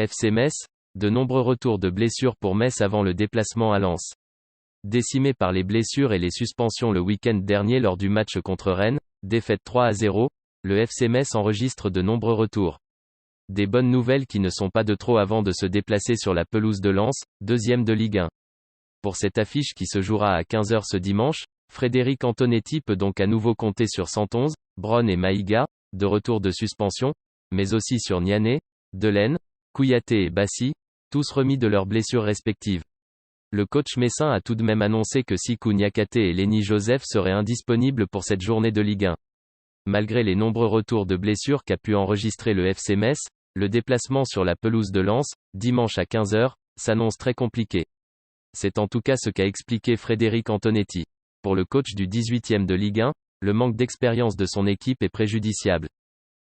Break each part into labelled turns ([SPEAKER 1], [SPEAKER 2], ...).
[SPEAKER 1] FC Metz, de nombreux retours de blessures pour Metz avant le déplacement à Lens. Décimé par les blessures et les suspensions le week-end dernier lors du match contre Rennes, défaite 3-0, le FC Metz enregistre de nombreux retours. Des bonnes nouvelles qui ne sont pas de trop avant de se déplacer sur la pelouse de Lens, deuxième de Ligue 1. Pour cette affiche qui se jouera à 15 h ce dimanche, Frédéric Antonetti peut donc à nouveau compter sur Santonze, Brown et Maïga, de retour de suspension, mais aussi sur Niané, Delaine, Kouyaté et Bassi, tous remis de leurs blessures respectives. Le coach messin a tout de même annoncé que Sikou Niakhaté et Lenny Joseph seraient indisponibles pour cette journée de Ligue 1. Malgré les nombreux retours de blessures qu'a pu enregistrer le FC Metz, le déplacement sur la pelouse de Lens, dimanche à 15 h, s'annonce très compliqué. C'est en tout cas ce qu'a expliqué Frédéric Antonetti. Pour le coach du 18e de Ligue 1, le manque d'expérience de son équipe est préjudiciable.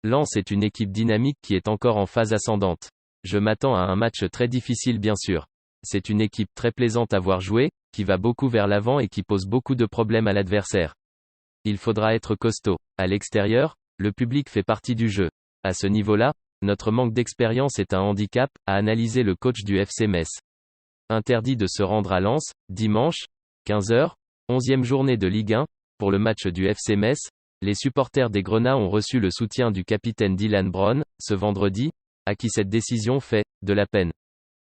[SPEAKER 1] Lens est une équipe dynamique qui est encore en phase ascendante. Je m'attends à un match très difficile bien sûr. C'est une équipe très plaisante à voir jouer, qui va beaucoup vers l'avant et qui pose beaucoup de problèmes à l'adversaire. Il faudra être costaud. À l'extérieur, le public fait partie du jeu. À ce niveau-là, notre manque d'expérience est un handicap, a analysé le coach du FC Metz. Interdit de se rendre à Lens, dimanche, 15 h, 11e journée de Ligue 1, pour le match du FC Metz, les supporters des Grenats ont reçu le soutien du capitaine Dylan Brown, ce vendredi, à qui cette décision fait de la peine.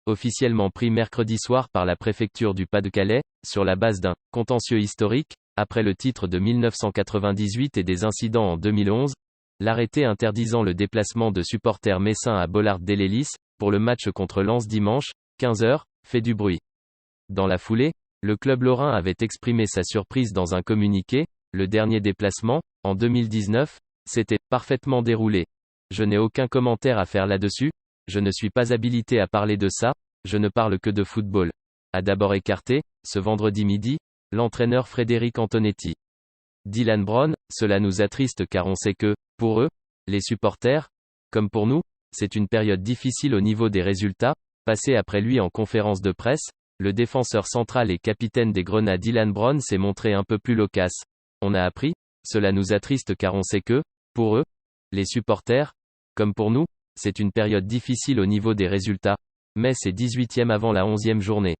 [SPEAKER 1] Officiellement pris mercredi soir par la préfecture du Pas-de-Calais, sur la base d'un contentieux historique, après le titre de 1998 et des incidents en 2011, l'arrêté interdisant le déplacement de supporters messins à Bollard-Delelis, pour le match contre Lens dimanche, 15 h, fait du bruit. Dans la foulée, le club lorrain avait exprimé sa surprise dans un communiqué. Le dernier déplacement, en 2019, s'était parfaitement déroulé. Je n'ai aucun commentaire à faire là-dessus, je ne suis pas habilité à parler de ça, je ne parle que de football. A d'abord écarté, ce vendredi midi, l'entraîneur Frédéric Antonetti. Dylan Brown, cela nous attriste car on sait que, pour eux, les supporters, comme pour nous, c'est une période difficile au niveau des résultats. Passé après lui en conférence de presse, le défenseur central et capitaine des Grenats Dylan Brown s'est montré un peu plus loquace. On a appris, cela nous attriste car on sait que, pour eux, les supporters, comme pour nous, c'est une période difficile au niveau des résultats, mais c'est 18e avant la 11e journée.